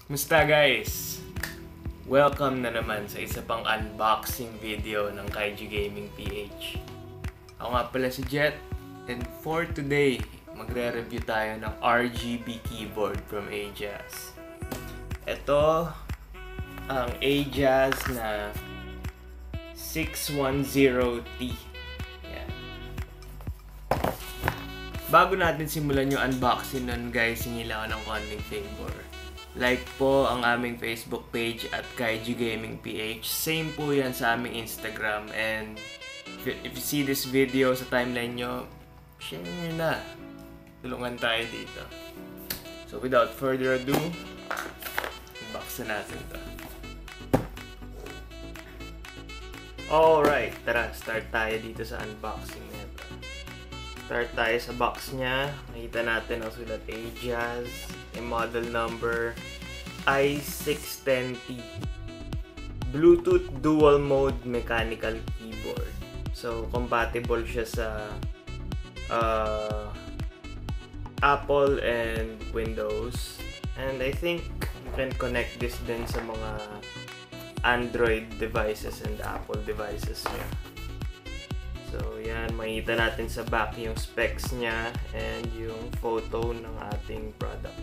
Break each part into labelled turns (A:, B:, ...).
A: Musta guys? Welcome na naman sa isa pang unboxing video ng Kaiju Gaming PH. Ako nga pala si Jet, and for today, magre-review tayo ng RGB keyboard from Ajazz. Ito ang Ajazz na 610T. Yan. Bago natin simulan yung unboxing nun guys, hingi lang ako ng konting favor. Like po ang aming Facebook page at Kaiju Gaming PH. Same po yan sa aming Instagram. And if you see this video sa timeline nyo, share nyo na. Tulungan tayo dito. So without further ado, unbox na natin to. Alright, tara, start tayo dito sa unboxing nito. Start tayo sa box niya. Nakita natin ang sulat Ajazz. Yung model number i610T. Bluetooth dual mode mechanical keyboard. So compatible siya sa Apple and Windows. And I think you can connect this din sa mga Android devices and Apple devices niya. So yan, makikita natin sa back yung specs niya and yung photo ng ating product.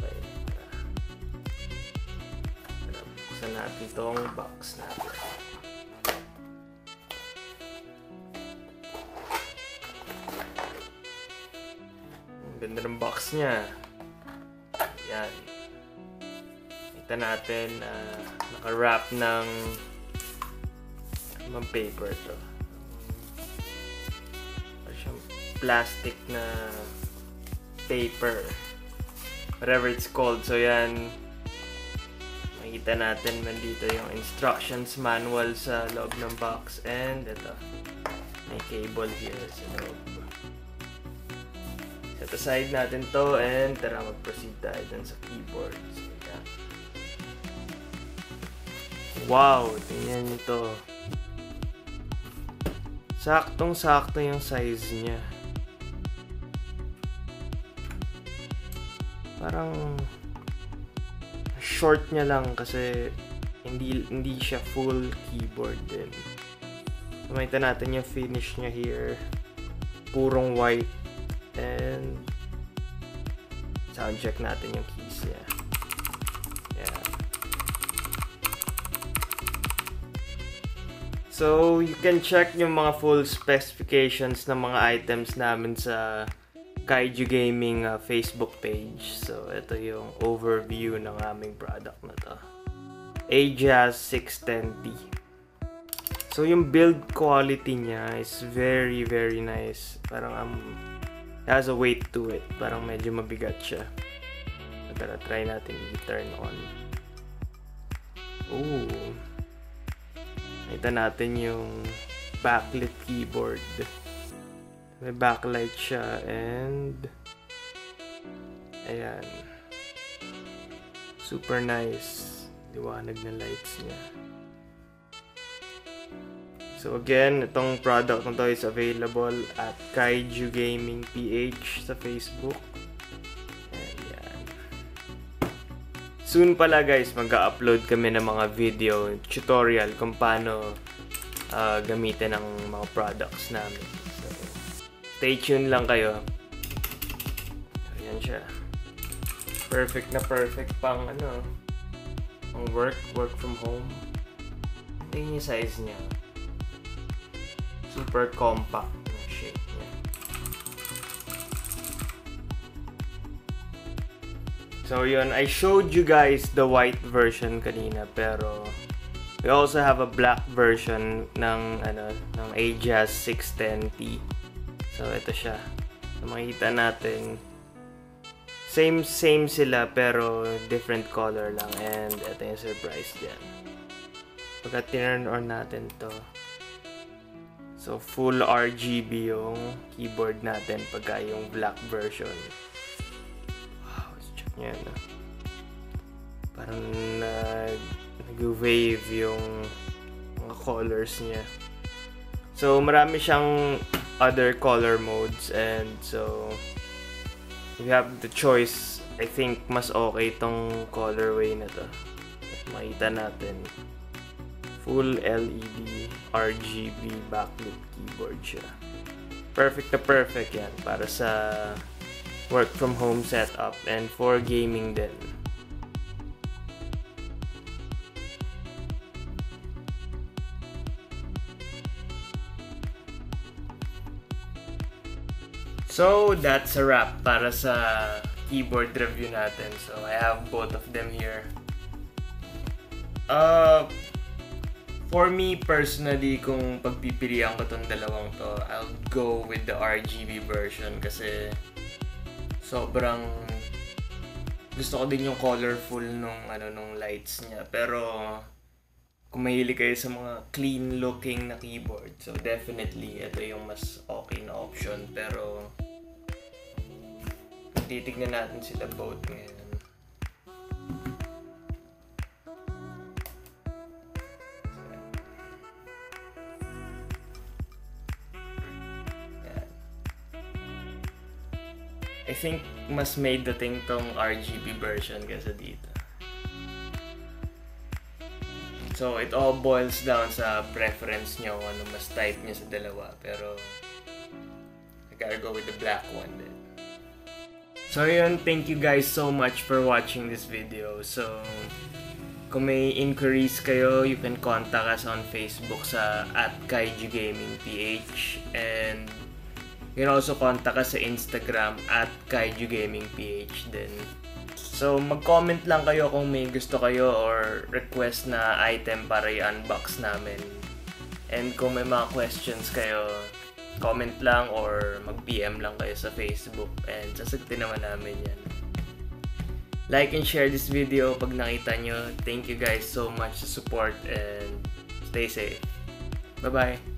A: Okay, tara, buksan natin itong box natin. Ang ganda ng box niya. Yan. Makikita natin naka-wrap ng paper to. Siyang plastic na paper. Whatever it's called. So yan. Makikita natin nandito yung instructions manual sa loob ng box. And ito. May cable here sa loob. Set aside natin to and tara mag-proceed tayo dun sa keyboard. So, yan. Wow! Tingnan nyo to. Saktong-sakto yung size niya. Parang short niya lang kasi hindi siya full keyboard din. So, makita natin yung finish niya here. Purong white. And sound check natin yung keys niya. So, you can check yung mga full specifications ng mga items namin sa Kaiju Gaming Facebook page. So, ito yung overview ng aming product na to. Ajazz i610T. So, yung build quality niya is very, very nice. Parang it has a weight to it. Parang medyo mabigat siya. Tara, try natin i-turn on. Ooh. Nakita natin yung backlit keyboard. May backlight siya and ayan. Super nice. Liwanag na lights niya. So again, itong product na to is available at Kaiju Gaming PH sa Facebook. Soon pala guys, mag-upload kami ng mga video tutorial kung paano gamitin ang mga products namin. So, stay tuned lang kayo. So, yan siya. Perfect na perfect pang pang work from home. Tingnan yung size niya. Super compact na shape niya. So yun, I showed you guys the white version kanina, pero we also have a black version ng ng Ajazz 610T. So ito siya. So makikita natin same sila pero different color lang, and ito yung surprise diyan. Pagka turn on natin to. So full RGB yung keyboard natin pagka yung black version. Yan. Parang nag-wave yung mga colors niya. So, marami siyang other color modes, and so you have the choice I think mas okay tong colorway na to. Makita natin. Full LED RGB backlit keyboard siya. Perfect na perfect yan para sa work from home setup and for gaming din. So that's a wrap para sa keyboard review natin. So I have both of them here. For me personally, kung pagpipilian ko tong dalawang to, I'll go with the RGB version kasi sobrang gusto ko din yung colorful nung lights niya. Pero kung mahilig kayo sa mga clean looking na keyboard, so definitely ito yung mas okay na option. Pero titignan natin sila both ngayon. I think mas made dating tong RGB version kasi dito. So it all boils down sa preference nyo kung ano mas type nyo sa dalawa. Pero I gotta go with the black one then. So yun, thank you guys so much for watching this video. So kung may inquiries kayo, you can contact us on Facebook sa @Kaiju Gaming PH, and you can also contact us sa Instagram @Kaiju Gaming PH din. So mag-comment lang kayo kung may gusto kayo or request na item para i-unbox namin. And kung may mga questions kayo, comment lang or mag-PM lang kayo sa Facebook and sasagutin naman namin yan. Like and share this video pag nakita nyo. Thank you guys so much sa support and stay safe. Bye-bye!